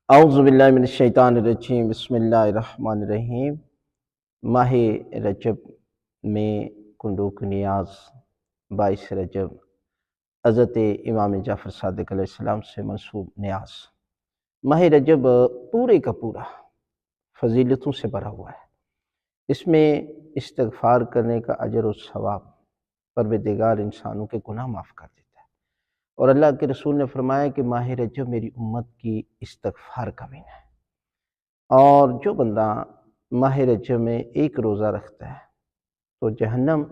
اعوذ باللہ من الشیطان الرجیم، بسم اللہ الرحمن الرحیم۔ ماہ رجب میں کنڈوک نیاز 22 رجب حضرت امام جعفر صادق علیہ السلام سے منسوب نیاز۔ ماہ رجب پورے کا پورا فضیلتوں سے بھرا ہوا ہے۔ اس میں استغفار کرنے کا اجر و ثواب، پروردگار انسانوں کے گناہ معاف کر دیتا ہے، اور اللہ کے رسول نے فرمایا کہ ماہ رجب میری امت کی استغفار کا مہینہ ہے، اور جو بندہ ماہ رجب میں ایک روزہ رکھتا ہے تو جہنم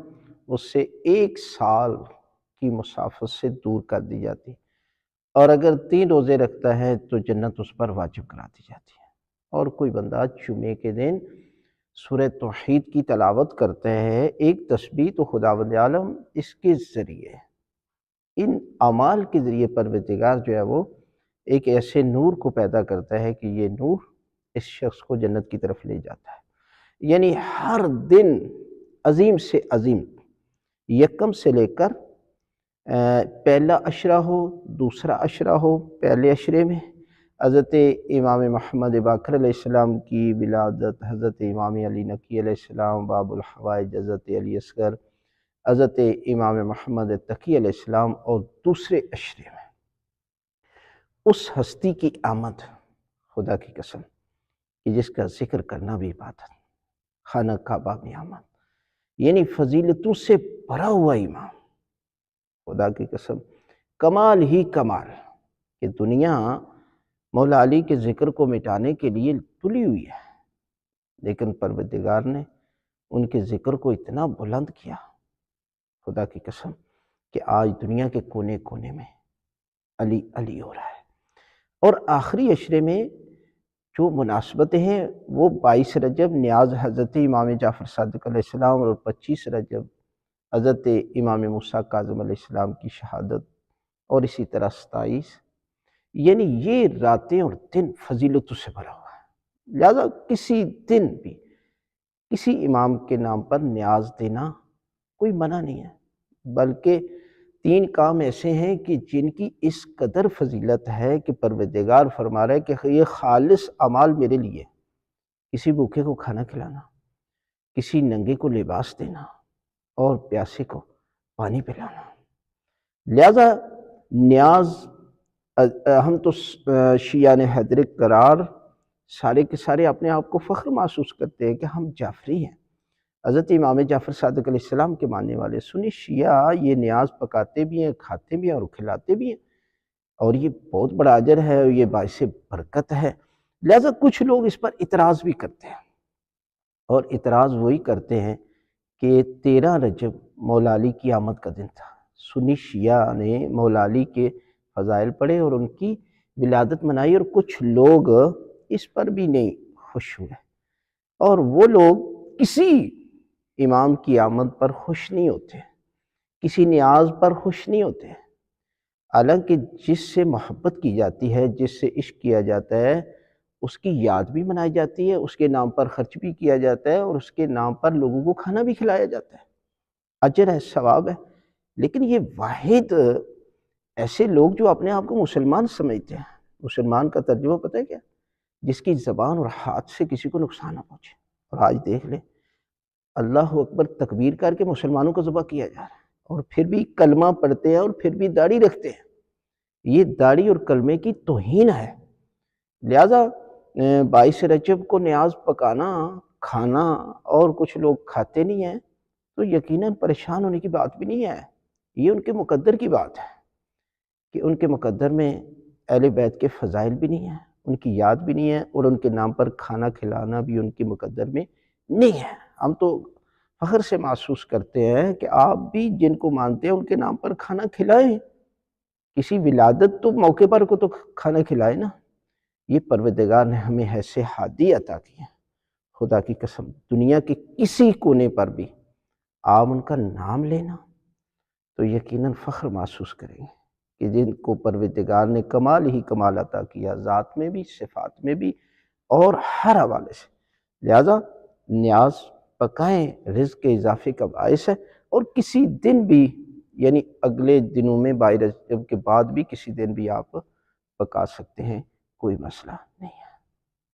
اس سے 1 سال کی مسافت سے دور کر دی جاتی ہے، اور اگر 3 روزے رکھتا ہے تو جنت اس پر واجب کرا دی جاتی ہے۔ اور کوئی بندہ جمعے کے دن سورہ توحید کی تلاوت کرتا ہے، ایک تسبیح، تو خداوند عالم اس کے ذریعے، ان اعمال کے ذریعے پروردگار جو ہے وہ ایک ایسے نور کو پیدا کرتا ہے کہ یہ نور اس شخص کو جنت کی طرف لے جاتا ہے۔ یعنی ہر دن عظیم سے عظیم، یکم سے لے کر پہلا عشرہ ہو، دوسرا عشرہ ہو، پہلے عشرے میں حضرت امام محمد باقر علیہ السلام کی ولادت، حضرت امام علی نقی علیہ السلام، باب الحوائج حضرت علی اصغر، حضرت امام محمد تقی علیہ السلام، اور دوسرے عشرے میں اس ہستی کی آمد، خدا کی قسم، کہ جس کا ذکر کرنا بھی عبادت، خانہ کعبہ میں آمد، یعنی فضیلتوں سے بھرا ہوا امام، خدا کی قسم، کمال ہی کمال، کہ دنیا مولا علی کے ذکر کو مٹانے کے لیے تلی ہوئی ہے، لیکن پروردگار نے ان کے ذکر کو اتنا بلند کیا، خدا کی قسم، کہ آج دنیا کے کونے کونے میں علی علی ہو رہا ہے۔ اور آخری عشرے میں جو مناسبتیں ہیں وہ 22 رجب نیاز حضرت امام جعفر صادق علیہ السلام، اور 25 رجب حضرت امام موسیٰ کاظم علیہ السلام کی شہادت، اور اسی طرح 27، یعنی یہ راتیں اور دن فضیلتوں سے بھرا ہوا ہے۔ لہذا کسی دن بھی کسی امام کے نام پر نیاز دینا کوئی منع نہیں ہے، بلکہ 3 کام ایسے ہیں کہ جن کی اس قدر فضیلت ہے کہ پروردگار فرما رہا ہے کہ یہ خالص اعمال میرے لیے، کسی بھوکے کو کھانا کھلانا، کسی ننگے کو لباس دینا، اور پیاسے کو پانی پلانا۔ لہذا نیاز، ہم تو شیعہ حیدر قرار سارے کے سارے اپنے آپ کو فخر محسوس کرتے ہیں کہ ہم جعفری ہیں، حضرت امام جعفر صادق علیہ السلام کے ماننے والے۔ سنی شیعہ یہ نیاز پکاتے بھی ہیں، کھاتے بھی ہیں، اور کھلاتے بھی ہیں، اور یہ بہت بڑا اجر ہے، اور یہ باعث برکت ہے۔ لہذا کچھ لوگ اس پر اعتراض بھی کرتے ہیں، اور اعتراض وہی کرتے ہیں کہ 13 رجب مولا علی کی آمد کا دن تھا۔ سنی شیعہ نے مولا علی کے فضائل پڑھے اور ان کی ولادت منائی، اور کچھ لوگ اس پر بھی نہیں خوش ہوئے، اور وہ لوگ کسی امام کی آمد پر خوش نہیں ہوتے، کسی نیاز پر خوش نہیں ہوتے، حالانکہ جس سے محبت کی جاتی ہے، جس سے عشق کیا جاتا ہے، اس کی یاد بھی منائی جاتی ہے، اس کے نام پر خرچ بھی کیا جاتا ہے، اور اس کے نام پر لوگوں کو کھانا بھی کھلایا جاتا ہے، اجر ہے، ثواب ہے۔ لیکن یہ واحد ایسے لوگ جو اپنے آپ کو مسلمان سمجھتے ہیں، مسلمان کا ترجمہ پتہ ہے کیا؟ جس کی زبان اور ہاتھ سے کسی کو نقصان نہ پہنچے۔ اور آج دیکھ لیں، اللہ اکبر تکبیر کر کے مسلمانوں کو ذبح کیا جا رہا ہے، اور پھر بھی کلمہ پڑھتے ہیں، اور پھر بھی داڑھی رکھتے ہیں۔ یہ داڑھی اور کلمے کی توہین ہے۔ لہذا 22 رجب کو نیاز پکانا، کھانا، اور کچھ لوگ کھاتے نہیں ہیں، تو یقیناً پریشان ہونے کی بات بھی نہیں ہے۔ یہ ان کے مقدر کی بات ہے کہ ان کے مقدر میں اہل بیت کے فضائل بھی نہیں ہیں، ان کی یاد بھی نہیں ہے، اور ان کے نام پر کھانا کھلانا بھی ان کے مقدر میں نہیں ہے۔ ہم تو فخر سے محسوس کرتے ہیں کہ آپ بھی جن کو مانتے ہیں ان کے نام پر کھانا کھلائیں، کسی ولادت تو موقع پر کو تو کھانا کھلائے نا۔ یہ پروردگار نے ہمیں ایسے ہادی عطا کیے، خدا کی قسم، دنیا کے کسی کونے پر بھی آپ ان کا نام لینا تو یقیناً فخر محسوس کریں گے کہ جن کو پروردگار نے کمال ہی کمال عطا کیا، ذات میں بھی، صفات میں بھی، اور ہر حوالے سے۔ لہذا نیاز پکائیں، رزق کے اضافے کا باعث ہے، اور کسی دن بھی، یعنی اگلے دنوں میں 22 رجب کے بعد بھی کسی دن بھی آپ پکا سکتے ہیں، کوئی مسئلہ نہیں۔